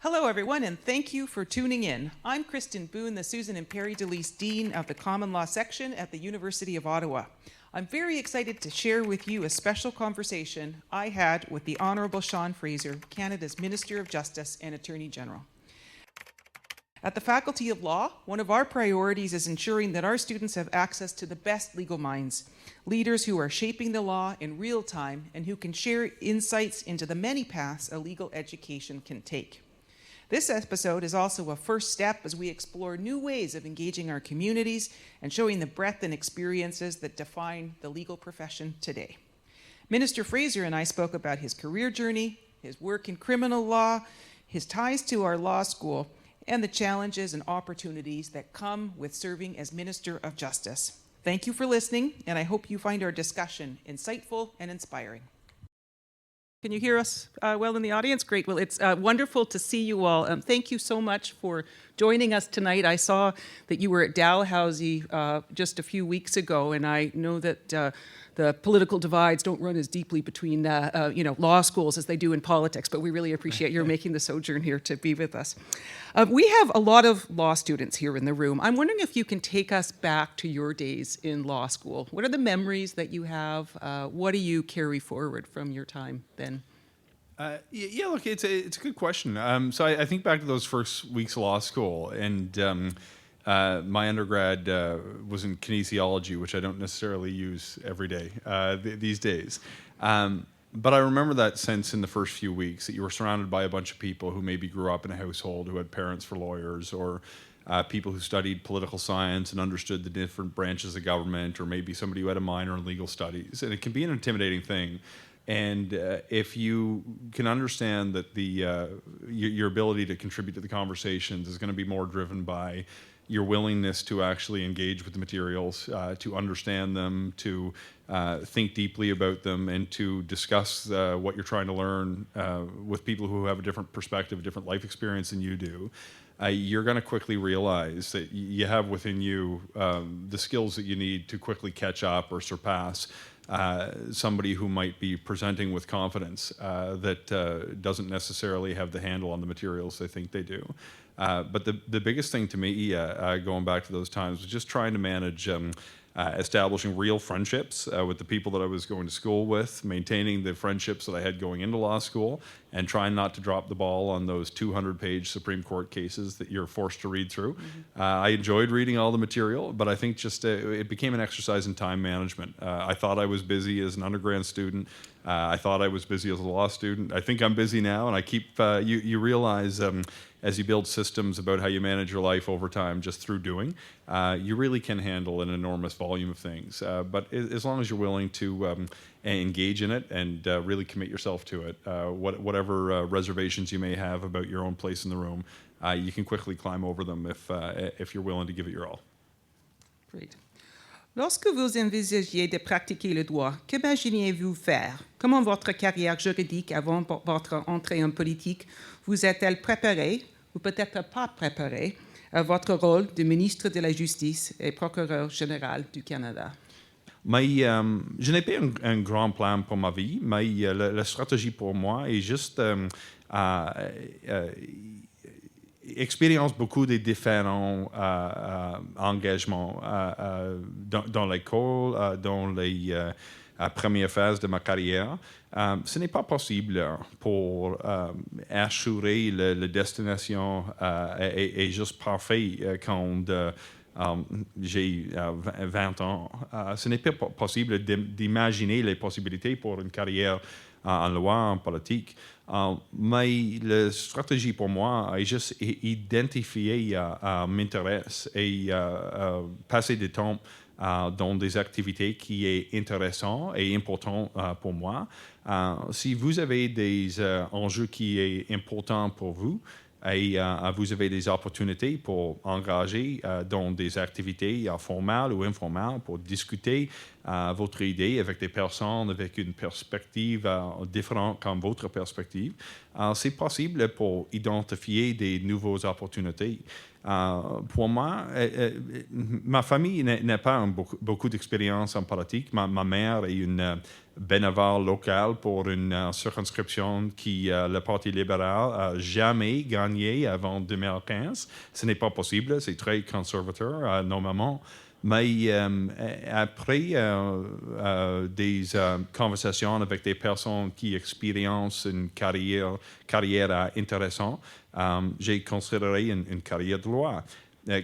Hello, everyone, and thank you for tuning in. I'm Kristen Boon, the Susan-et-Perry-Dellelce Dean of the Common Law Section at the University of Ottawa. I'm very excited to share with you a special conversation I had with the Honourable Sean Fraser, Canada's Minister of Justice and Attorney General. At the Faculty of Law, one of our priorities is ensuring that our students have access to the best legal minds, leaders who are shaping the law in real time and who can share insights into the many paths a legal education can take. This episode is also a first step as we explore new ways of engaging our communities and showing the breadth and experiences that define the legal profession today. Minister Fraser and I spoke about his career journey, his work in criminal law, his ties to our law school, and the challenges and opportunities that come with serving as Minister of Justice. Thank you for listening, and I hope you find our discussion insightful and inspiring. Can you hear us well in the audience? Great. Well, it's wonderful to see you all. Thank you so much for joining us tonight. I saw that you were at Dalhousie just a few weeks ago, and I know that the political divides don't run as deeply between law schools as they do in politics, but we really appreciate your making the sojourn here to be with us. We have a lot of law students here in the room. I'm wondering if you can take us back to your days in law school. What are the memories that you have? What do you carry forward from your time then? Look, it's a good question. So I think back to those first weeks of law school, and my undergrad was in kinesiology, which I don't necessarily use every day these days. But I remember that sense in the first few weeks that you were surrounded by a bunch of people who maybe grew up in a household who had parents for lawyers, or people who studied political science and understood the different branches of government, or maybe somebody who had a minor in legal studies. And it can be an intimidating thing. And if you can understand that your ability to contribute to the conversations is going to be more driven by your willingness to actually engage with the materials, to understand them, to think deeply about them, and to discuss what you're trying to learn with people who have a different perspective, a different life experience than you do, you're going to quickly realize that you have within you the skills that you need to quickly catch up or surpass somebody who might be presenting with confidence that doesn't necessarily have the handle on the materials they think they do. But the biggest thing to me, going back to those times, was just trying to manage establishing real friendships with the people that I was going to school with, maintaining the friendships that I had going into law school, and trying not to drop the ball on those 200-page Supreme Court cases that you're forced to read through. Mm-hmm. I enjoyed reading all the material, but I think just it became an exercise in time management. I thought I was busy as an undergrad student. I thought I was busy as a law student. I think I'm busy now, and I keep, you realize as you build systems about how you manage your life over time just through doing, you really can handle an enormous volume of things. But as long as you're willing to engage in it and really commit yourself to it, whatever reservations you may have about your own place in the room, you can quickly climb over them if you're willing to give it your all. Great. Lorsque vous envisagiez de pratiquer le droit, qu'imaginiez-vous faire? Comment votre carrière juridique avant votre entrée en politique vous a-t-elle préparé, ou peut-être pas préparé, à votre rôle de ministre de la Justice et procureur général du Canada? Mais je n'ai pas un grand plan pour ma vie, mais la stratégie pour moi est juste expérience beaucoup de différents engagements dans l'école, dans les premières phases de ma carrière. Ce n'est pas possible pour assurer la destination est juste parfait quand j'ai 20 ans. Ce n'est pas possible d'imaginer les possibilités pour une carrière en loi, en politique. Mais la stratégie pour moi est juste identifier m'intéresse et passer du temps dans des activités qui est intéressant et important pour moi. Si vous avez des enjeux qui est important pour vous, et vous avez des opportunités pour engager dans des activités formelles ou informelles pour discuter votre idée avec des personnes avec une perspective différente comme votre perspective. C'est possible pour identifier des nouvelles opportunités. Pour moi, ma famille n'a pas beaucoup d'expérience en politique. Ma mère est une bénévole locale pour une circonscription qui, le Parti libéral, a jamais gagné avant 2015. Ce n'est pas possible, c'est très conservateur, normalement. Mais après des conversations avec des personnes qui expérimentent une carrière intéressante, j'ai considéré une carrière de loi.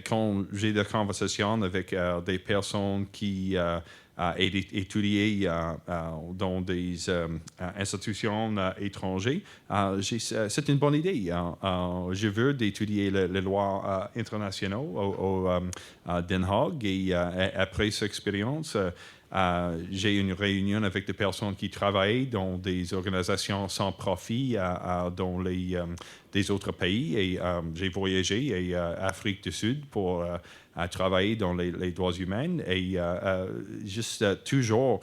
Quand j'ai des conversations avec des personnes qui étudié dans des institutions étrangères, c'est une bonne idée. Je veux d'étudier les lois internationales à Den Haag et après cette expérience, j'ai une réunion avec des personnes qui travaillent dans des organisations sans profit dans des autres pays et j'ai voyagé à Afrique du Sud pour à travailler dans les droits humains et juste toujours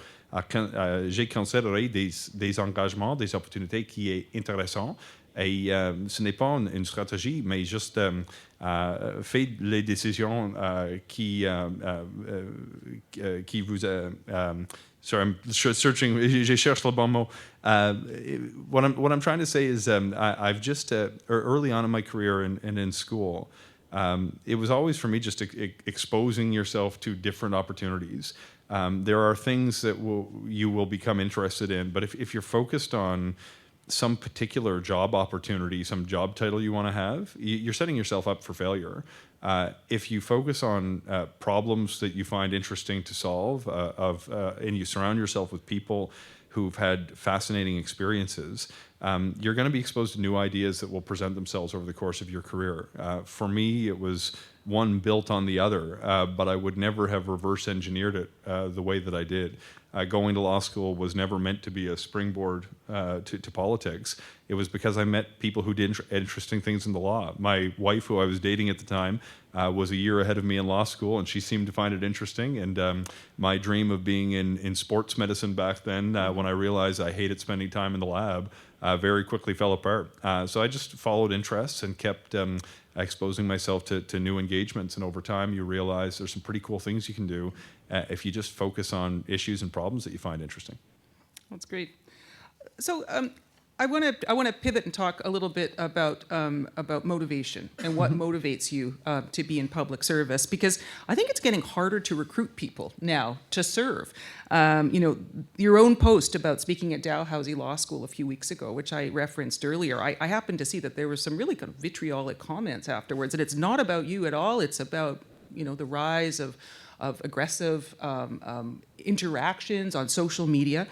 j'ai considéré des engagements, des opportunités qui est intéressant et ce n'est pas une stratégie, mais juste fait les décisions qui vous sorry, I'm searching. Je cherche le bon mot. What I'm trying to say is I've just early on in my career and in school. It was always for me just exposing yourself to different opportunities. There are things that you will become interested in, but if you're focused on some particular job opportunity, some job title you want to have, you're setting yourself up for failure. If you focus on problems that you find interesting to solve, and you surround yourself with people who've had fascinating experiences, you're going to be exposed to new ideas that will present themselves over the course of your career. For me, it was one built on the other, but I would never have reverse engineered it the way that I did. Going to law school was never meant to be a springboard to politics. It was because I met people who did interesting things in the law. My wife, who I was dating at the time, was a year ahead of me in law school, and she seemed to find it interesting. And my dream of being in sports medicine back then, when I realized I hated spending time in the lab, very quickly fell apart. So I just followed interests and kept exposing myself to new engagements. And over time, you realize there's some pretty cool things you can do if you just focus on issues and problems that you find interesting. That's great. So I want to pivot and talk a little bit about motivation and what motivates you to be in public service, because I think it's getting harder to recruit people now to serve. Your own post about speaking at Dalhousie Law School a few weeks ago, which I referenced earlier, I happened to see that there was some really kind of vitriolic comments afterwards, and it's not about you at all. It's about the rise of aggressive interactions on social media.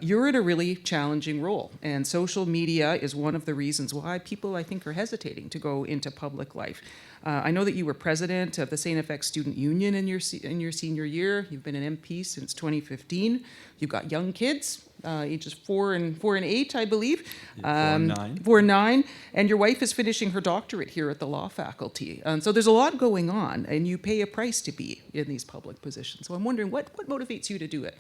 You're in a really challenging role, and social media is one of the reasons why people, I think, are hesitating to go into public life. I know that you were president of the St. FX Student Union in your senior year. You've been an MP since 2015. You've got young kids, ages 4 and 8, I believe. 4 and 9. 4 and 9. And your wife is finishing her doctorate here at the law faculty. So there's a lot going on, and you pay a price to be in these public positions. So I'm wondering, what motivates you to do it?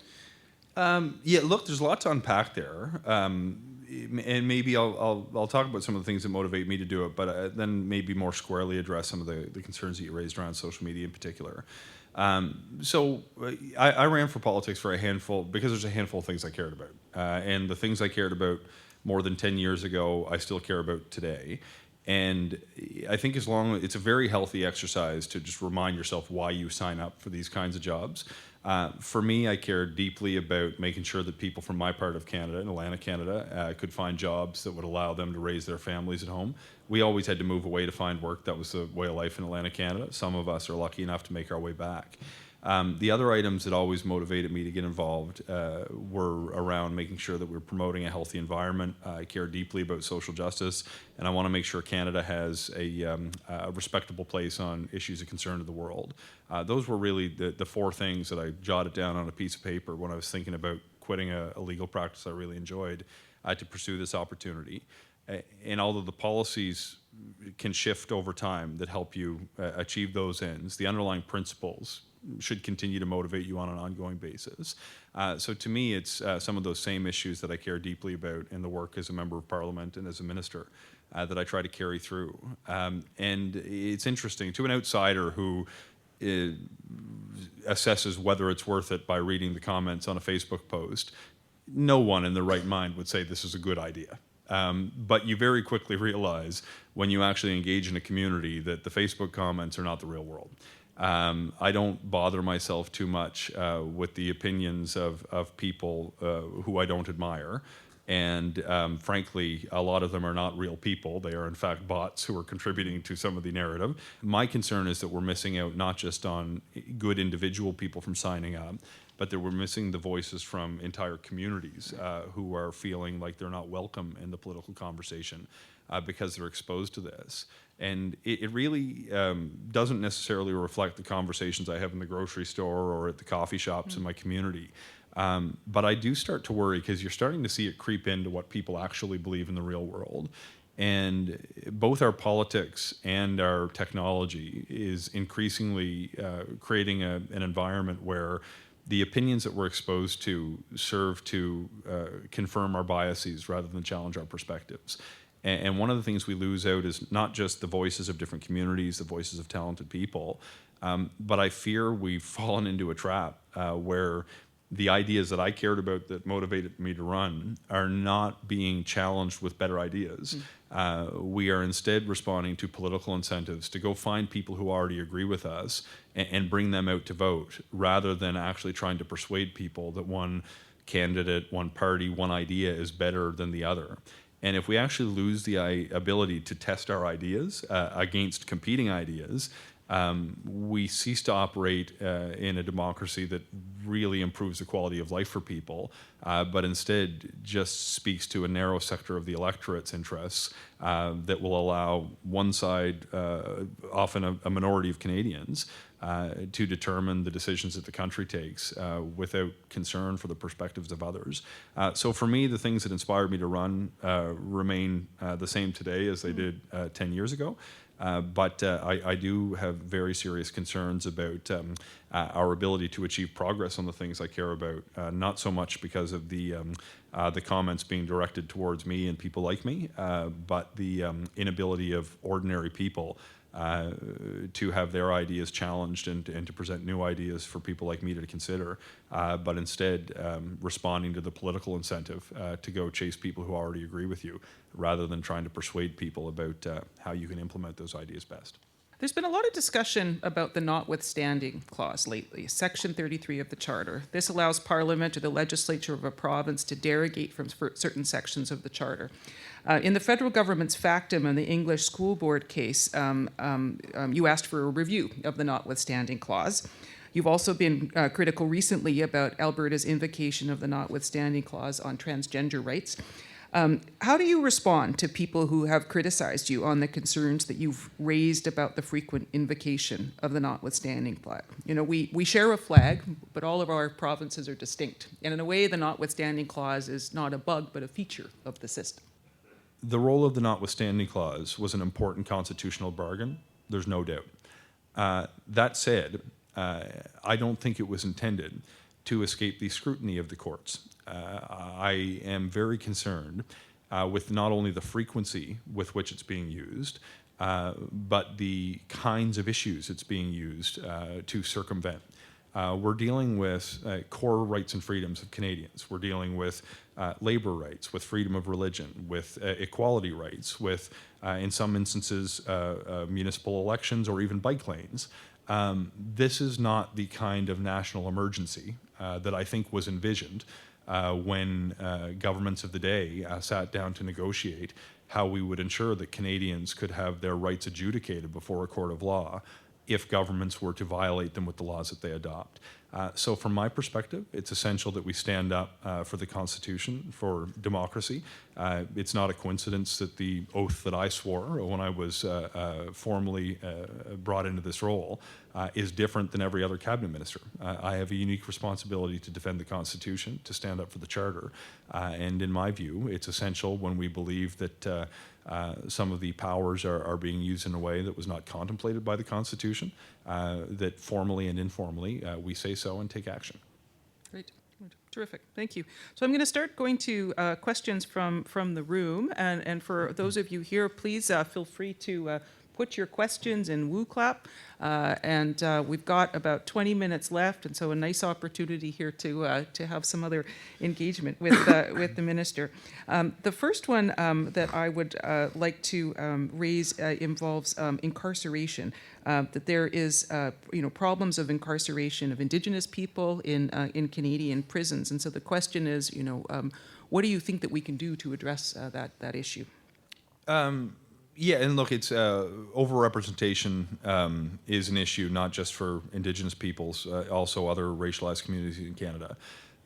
Look, there's a lot to unpack there, and maybe I'll talk about some of the things that motivate me to do it, but then maybe more squarely address some of the concerns that you raised around social media in particular. So I ran for politics for because there's a handful of things I cared about, and the things I cared about more than 10 years ago, I still care about today. And I think it's a very healthy exercise to just remind yourself why you sign up for these kinds of jobs. For me, I care deeply about making sure that people from my part of Canada, in Atlantic Canada, could find jobs that would allow them to raise their families at home. We always had to move away to find work. That was the way of life in Atlantic Canada. Some of us are lucky enough to make our way back. The other items that always motivated me to get involved were around making sure that we're promoting a healthy environment. I care deeply about social justice, and I want to make sure Canada has a respectable place on issues of concern to the world. Those were really the 4 things that I jotted down on a piece of paper when I was thinking about quitting a legal practice I really enjoyed to pursue this opportunity. And although the policies can shift over time that help you achieve those ends, the underlying principles should continue to motivate you on an ongoing basis. So to me, it's some of those same issues that I care deeply about in the work as a member of Parliament and as a minister. that I try to carry through. And it's interesting, to an outsider who assesses whether it's worth it by reading the comments on a Facebook post, no one in their right mind would say this is a good idea. But you very quickly realize when you actually engage in a community that the Facebook comments are not the real world. I don't bother myself too much with the opinions of people who I don't admire. And frankly, a lot of them are not real people. They are, in fact, bots who are contributing to some of the narrative. My concern is that we're missing out not just on good individual people from signing up, but that we're missing the voices from entire communities who are feeling like they're not welcome in the political conversation because they're exposed to this. And it really doesn't necessarily reflect the conversations I have in the grocery store or at the coffee shops in my community. But I do start to worry because you're starting to see it creep into what people actually believe in the real world. And both our politics and our technology is increasingly creating an environment where the opinions that we're exposed to serve to confirm our biases rather than challenge our perspectives. And one of the things we lose out is not just the voices of different communities, the voices of talented people, but I fear we've fallen into a trap where the ideas that I cared about that motivated me to run are not being challenged with better ideas. We are instead responding to political incentives to go find people who already agree with us and bring them out to vote, rather than actually trying to persuade people that one candidate, one party, one idea is better than the other. And if we actually lose the ability to test our ideas against competing ideas, we cease to operate in a democracy that really improves the quality of life for people, but instead just speaks to a narrow sector of the electorate's interests that will allow one side, often a minority of Canadians, to determine the decisions that the country takes without concern for the perspectives of others. So for me, the things that inspired me to run remain the same today as they did 10 years ago. But I do have very serious concerns about our ability to achieve progress on the things I care about, not so much because of the comments being directed towards me and people like me, but the inability of ordinary people to have their ideas challenged and to present new ideas for people like me to consider, but instead responding to the political incentive to go chase people who already agree with you, rather than trying to persuade people about how you can implement those ideas best. There's been a lot of discussion about the notwithstanding clause lately, Section 33 of the Charter. This allows Parliament or the legislature of a province to derogate from certain sections of the Charter. In the federal government's factum in the English School Board case, you asked for a review of the notwithstanding clause. You've also been critical recently about Alberta's invocation of the notwithstanding clause on transgender rights. How do you respond to people who have criticized you on the concerns that you've raised about the frequent invocation of the notwithstanding flag? You know, we share a flag, but all of our provinces are distinct. And in a way, the notwithstanding clause is not a bug, but a feature of the system. The role of the notwithstanding clause was an important constitutional bargain, there's no doubt. That said, I don't think it was intended to escape the scrutiny of the courts. I am very concerned with not only the frequency with which it's being used, but the kinds of issues it's being used to circumvent. We're dealing with core rights and freedoms of Canadians. We're dealing with labor rights, with freedom of religion, with equality rights, with, in some instances, municipal elections or even bike lanes. This is not the kind of national emergency that I think was envisioned when governments of the day sat down to negotiate how we would ensure that Canadians could have their rights adjudicated before a court of law if governments were to violate them with the laws that they adopt. So from my perspective, it's essential that we stand up for the Constitution, for democracy. It's not a coincidence that the oath that I swore when I was formally brought into this role is different than every other cabinet minister. I have a unique responsibility to defend the Constitution, to stand up for the Charter, and in my view, it's essential when we believe that some of the powers are being used in a way that was not contemplated by the Constitution, that formally and informally we say so and take action. Great. Terrific, thank you. So I'm going to start going to questions from the room, and for those of you here, please feel free to put your questions in woo clap, and we've got about 20 minutes left, and so a nice opportunity here to have some other engagement with the minister. The first one that I would like to raise involves incarceration. That there is, problems of incarceration of Indigenous people in Canadian prisons, and so the question is, what do you think that we can do to address that issue? Yeah, and look, it's overrepresentation is an issue not just for Indigenous peoples, also other racialized communities in Canada.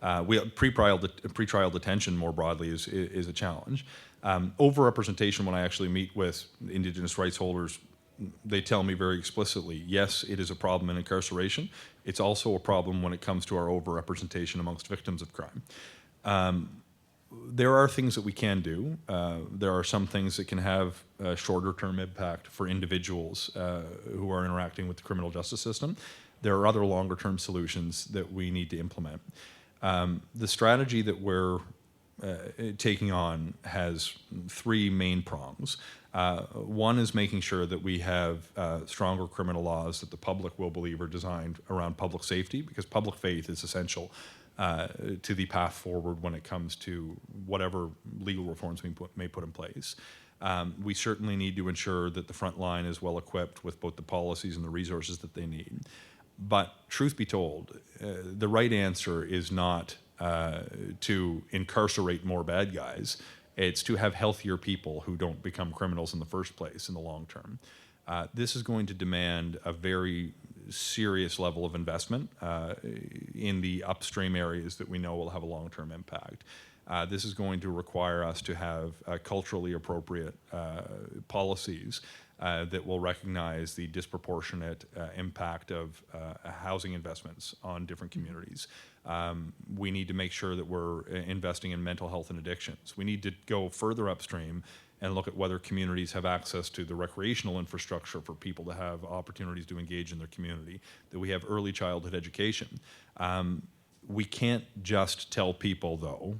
Pretrial detention more broadly is a challenge. Overrepresentation, when I actually meet with Indigenous rights holders, they tell me very explicitly, yes, it is a problem in incarceration. It's also a problem when it comes to our overrepresentation amongst victims of crime. There are things that we can do. There are some things that can have a shorter-term impact for individuals who are interacting with the criminal justice system. There are other longer-term solutions that we need to implement. The strategy that we're taking on has three main prongs. One is making sure that we have stronger criminal laws that the public will believe are designed around public safety, because public faith is essential to the path forward when it comes to whatever legal reforms we may put in place. We certainly need to ensure that the front line is well equipped with both the policies and the resources that they need. But truth be told, the right answer is not to incarcerate more bad guys. It's to have healthier people who don't become criminals in the first place in the long term. This is going to demand a very serious level of investment in the upstream areas that we know will have a long-term impact. This is going to require us to have culturally appropriate policies that will recognize the disproportionate impact of housing investments on different communities. We need to make sure that we're investing in mental health and addictions. We need to go further upstream and look at whether communities have access to the recreational infrastructure for people to have opportunities to engage in their community, that we have early childhood education. We can't just tell people, though,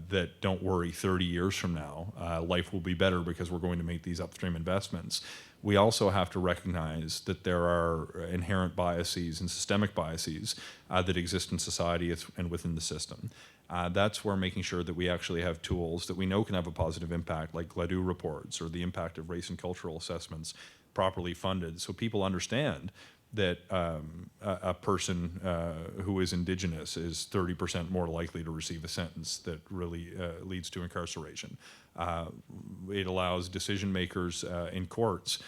that don't worry, 30 years from now, life will be better because we're going to make these upstream investments. We also have to recognize that there are inherent biases and systemic biases that exist in society and within the system. That's where making sure that we actually have tools that we know can have a positive impact, like GLADU reports or the impact of race and cultural assessments, properly funded, so people understand that a person who is Indigenous is 30% more likely to receive a sentence that really leads to incarceration. It allows decision makers in courts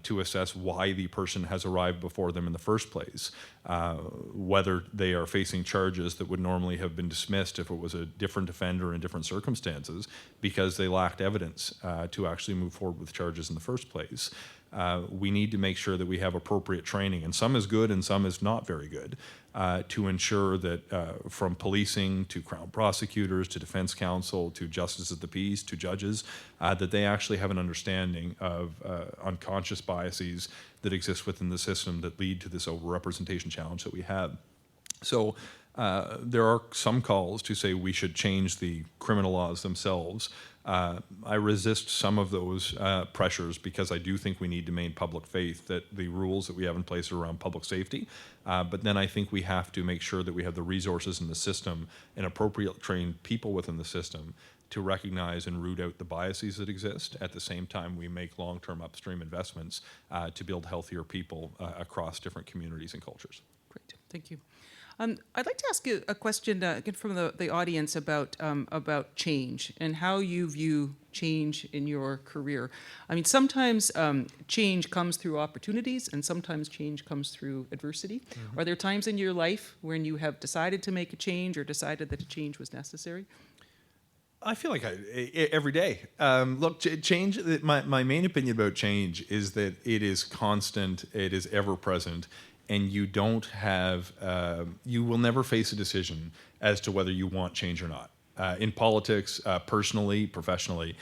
to assess why the person has arrived before them in the first place, whether they are facing charges that would normally have been dismissed if it was a different offender in different circumstances, because they lacked evidence to actually move forward with charges in the first place. We need to make sure that we have appropriate training, and some is good and some is not very good, to ensure that from policing to Crown prosecutors to defense counsel to justice of the peace to judges, that they actually have an understanding of unconscious biases that exist within the system that lead to this overrepresentation challenge that we have. So there are some calls to say we should change the criminal laws themselves. I resist some of those pressures because I do think we need to maintain public faith that the rules that we have in place are around public safety. But then I think we have to make sure that we have the resources in the system and appropriate trained people within the system to recognize and root out the biases that exist. At the same time, we make long-term upstream investments to build healthier people across different communities and cultures. Great, thank you. I'd like to ask you a question again from the audience about change and how you view change in your career. I mean, sometimes change comes through opportunities, and sometimes change comes through adversity. Mm-hmm. Are there times in your life when you have decided to make a change or decided that a change was necessary? I feel like every day. Look, change. My main opinion about change is that it is constant. It is ever present. And you don't have, you will never face a decision as to whether you want change or not. In politics, personally, professionally,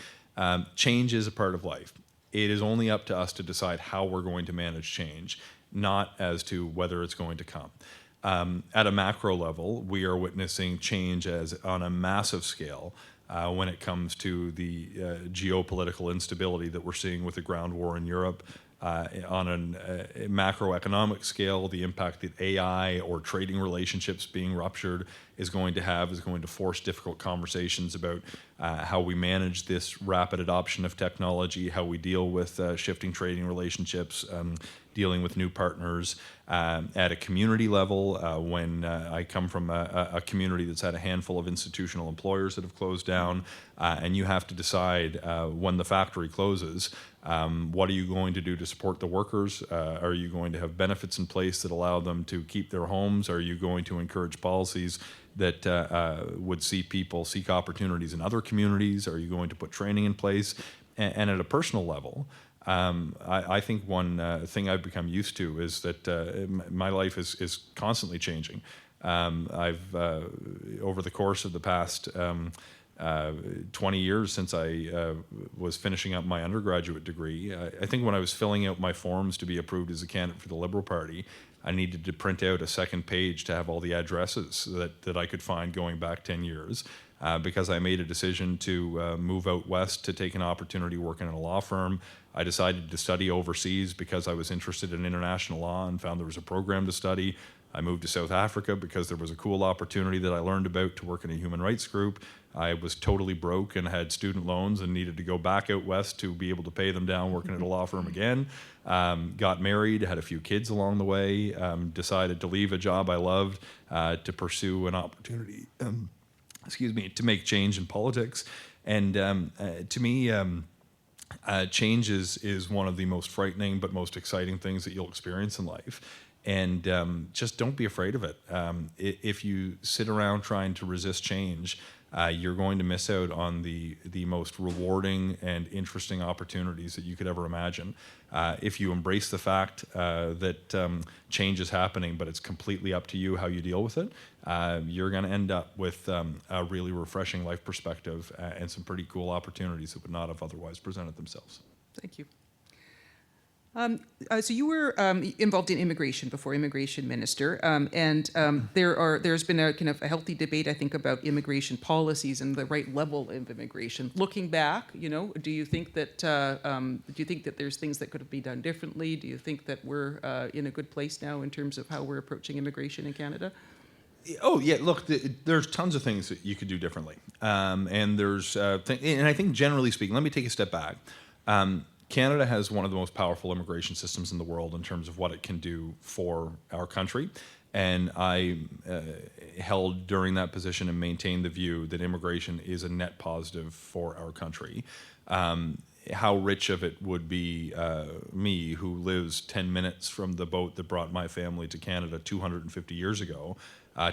change is a part of life. It is only up to us to decide how we're going to manage change, not as to whether it's going to come. At a macro level, we are witnessing change on a massive scale when it comes to the geopolitical instability that we're seeing with the ground war in Europe. On a macroeconomic scale, the impact that AI or trading relationships being ruptured is going to force difficult conversations about how we manage this rapid adoption of technology, how we deal with shifting trading relationships, dealing with new partners. At a community level, when I come from a community that's had a handful of institutional employers that have closed down, and you have to decide when the factory closes, what are you going to do to support the workers? Are you going to have benefits in place that allow them to keep their homes? Are you going to encourage policies that would see people seek opportunities in other communities? Are you going to put training in place? And at a personal level, I think one thing I've become used to is that my life is constantly changing. I've over the course of the past 20 years since I was finishing up my undergraduate degree, I think when I was filling out my forms to be approved as a candidate for the Liberal Party, I needed to print out a second page to have all the addresses that I could find going back 10 years. Because I made a decision to move out west to take an opportunity working in a law firm. I decided to study overseas because I was interested in international law and found there was a program to study. I moved to South Africa because there was a cool opportunity that I learned about to work in a human rights group. I was totally broke and had student loans and needed to go back out west to be able to pay them down working at a law firm again. Got married, had a few kids along the way, decided to leave a job I loved to pursue an opportunity to make change in politics. And to me, change is one of the most frightening but most exciting things that you'll experience in life. And just don't be afraid of it. If you sit around trying to resist change, you're going to miss out on the most rewarding and interesting opportunities that you could ever imagine. If you embrace the fact that change is happening, but it's completely up to you how you deal with it, you're going to end up with a really refreshing life perspective and some pretty cool opportunities that would not have otherwise presented themselves. Thank you. So you were involved in immigration before immigration minister, and there's been a kind of a healthy debate, I think, about immigration policies and the right level of immigration. Looking back, do you think that there's things that could have been done differently? Do you think that we're in a good place now in terms of how we're approaching immigration in Canada? Oh yeah, look, there's tons of things that you could do differently, and there's and I think generally speaking, let me take a step back. Canada has one of the most powerful immigration systems in the world in terms of what it can do for our country. And I held during that position and maintained the view that immigration is a net positive for our country. How rich of it would be me, who lives 10 minutes from the boat that brought my family to Canada 250 years ago,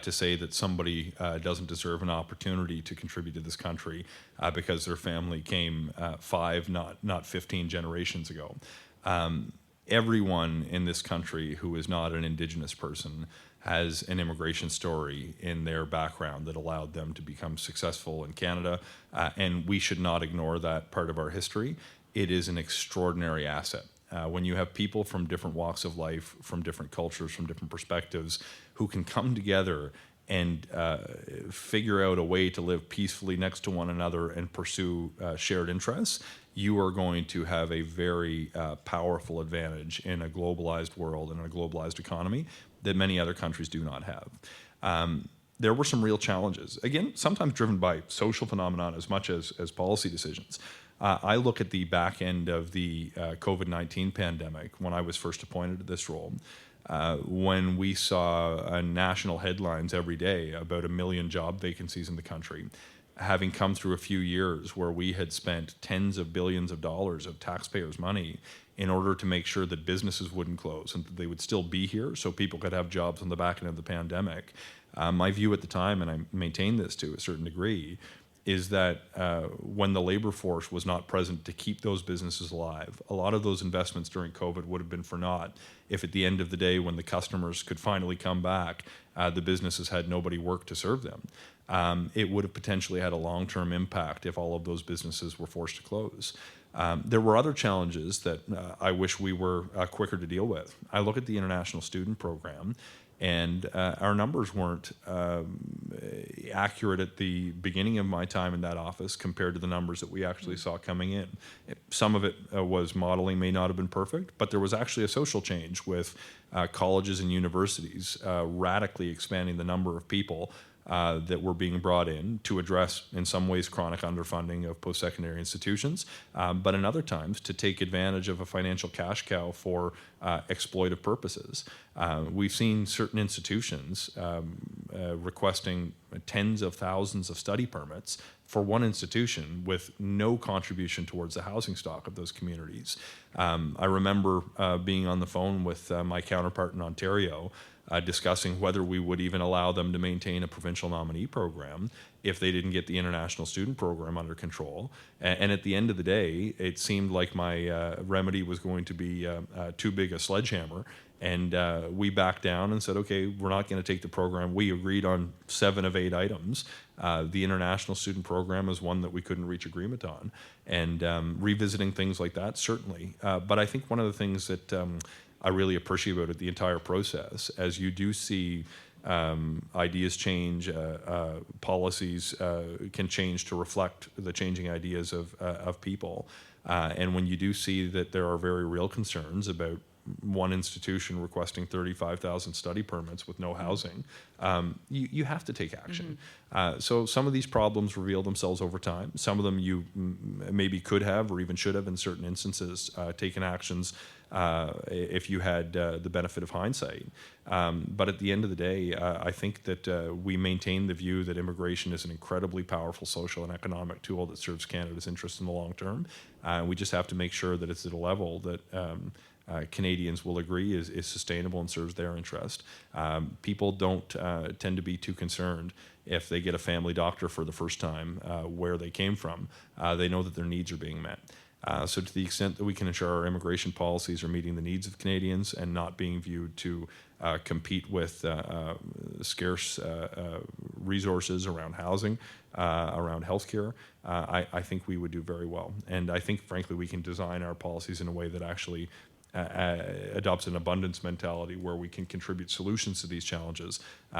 to say that somebody doesn't deserve an opportunity to contribute to this country because their family came 5, not 15 generations ago. Everyone in this country who is not an Indigenous person has an immigration story in their background that allowed them to become successful in Canada, and we should not ignore that part of our history. It is an extraordinary asset. When you have people from different walks of life, from different cultures, from different perspectives, who can come together and figure out a way to live peacefully next to one another and pursue shared interests, you are going to have a very powerful advantage in a globalized world and in a globalized economy that many other countries do not have. There were some real challenges, again, sometimes driven by social phenomenon as much as policy decisions. I look at the back end of the COVID-19 pandemic when I was first appointed to this role, when we saw national headlines every day about 1 million job vacancies in the country, having come through a few years where we had spent tens of billions of dollars of taxpayers' money in order to make sure that businesses wouldn't close and that they would still be here so people could have jobs on the back end of the pandemic. My view at the time, and I maintain this to a certain degree, is that when the labor force was not present to keep those businesses alive, a lot of those investments during COVID would have been for naught if at the end of the day, when the customers could finally come back, the businesses had nobody work to serve them. It would have potentially had a long-term impact if all of those businesses were forced to close. There were other challenges that I wish we were quicker to deal with. I look at the international student program, And our numbers weren't accurate at the beginning of my time in that office compared to the numbers that we actually saw coming in. Some of it was modeling may not have been perfect, but there was actually a social change with colleges and universities radically expanding the number of people that were being brought in to address, in some ways, chronic underfunding of post-secondary institutions, but in other times to take advantage of a financial cash cow for exploitive purposes. We've seen certain institutions requesting tens of thousands of study permits for one institution with no contribution towards the housing stock of those communities. I remember being on the phone with my counterpart in Ontario discussing whether we would even allow them to maintain a provincial nominee program if they didn't get the international student program under control. And at the end of the day, it seemed like my remedy was going to be too big a sledgehammer. And we backed down and said, okay, we're not going to take the program. We agreed on 7 of 8 items. The international student program is one that we couldn't reach agreement on. And revisiting things like that, certainly. But I think one of the things that I really appreciate about it, the entire process, as you do see ideas change, policies can change to reflect the changing ideas of people. And when you do see that there are very real concerns about one institution requesting 35,000 study permits with no housing, you have to take action. So some of these problems reveal themselves over time. Some of them you maybe could have or even should have in certain instances taken actions if you had the benefit of hindsight. But at the end of the day, I think that we maintain the view that immigration is an incredibly powerful social and economic tool that serves Canada's interests in the long term. We just have to make sure that it's at a level that Canadians will agree is sustainable and serves their interest. People don't tend to be too concerned if they get a family doctor for the first time where they came from. They know that their needs are being met. So to the extent that we can ensure our immigration policies are meeting the needs of Canadians and not being viewed to compete with scarce resources around housing, around healthcare, I think we would do very well. And I think, frankly, we can design our policies in a way that actually adopts an abundance mentality where we can contribute solutions to these challenges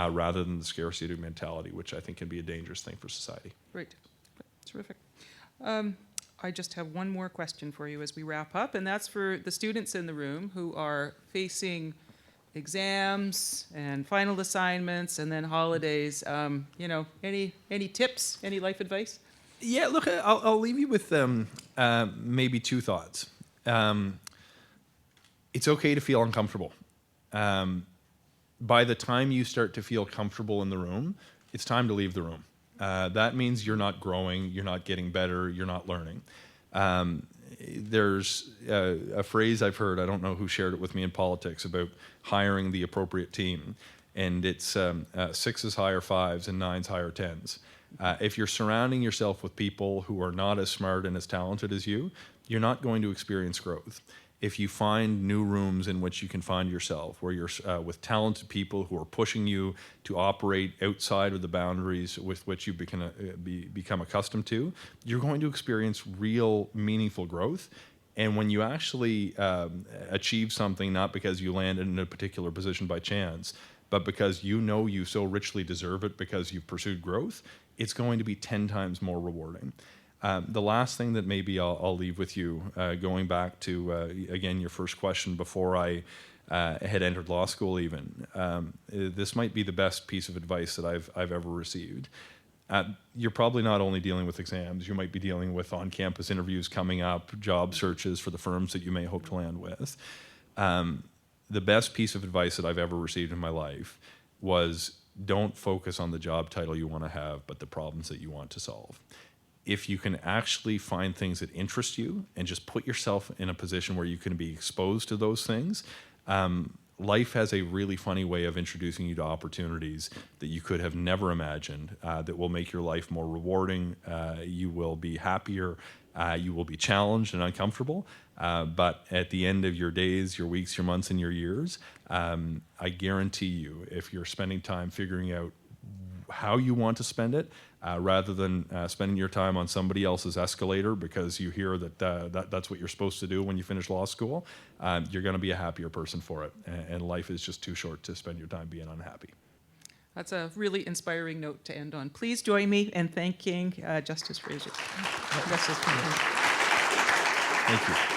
rather than the scarcity mentality, which I think can be a dangerous thing for society. Great. Terrific. I just have one more question for you as we wrap up, and that's for the students in the room who are facing exams and final assignments and then holidays. Any tips, any life advice? Yeah, look, I'll leave you with maybe 2 thoughts. It's okay to feel uncomfortable. By the time you start to feel comfortable in the room, it's time to leave the room. That means you're not growing, you're not getting better, you're not learning. There's a phrase I've heard, I don't know who shared it with me in politics, about hiring the appropriate team. And it's 6s hire 5s and 9s hire 10s. If you're surrounding yourself with people who are not as smart and as talented as you, you're not going to experience growth. If you find new rooms in which you can find yourself, where you're with talented people who are pushing you to operate outside of the boundaries with which you become accustomed to, you're going to experience real, meaningful growth. And when you actually achieve something, not because you landed in a particular position by chance, but because you know you so richly deserve it because you've pursued growth, it's going to be 10 times more rewarding. The last thing that maybe I'll leave with you, going back to, again, your first question before I had entered law school even, this might be the best piece of advice that I've ever received. You're probably not only dealing with exams, you might be dealing with on-campus interviews coming up, job searches for the firms that you may hope to land with. The best piece of advice that I've ever received in my life was, don't focus on the job title you want to have, but the problems that you want to solve. If you can actually find things that interest you and just put yourself in a position where you can be exposed to those things, life has a really funny way of introducing you to opportunities that you could have never imagined, that will make your life more rewarding. You will be happier. You will be challenged and uncomfortable. But at the end of your days, your weeks, your months, and your years, I guarantee you, if you're spending time figuring out how you want to spend it, rather than spending your time on somebody else's escalator because you hear that's what you're supposed to do when you finish law school, you're going to be a happier person for it. And life is just too short to spend your time being unhappy. That's a really inspiring note to end on. Please join me in thanking Justice Fraser. Justice Fraser. Thank you.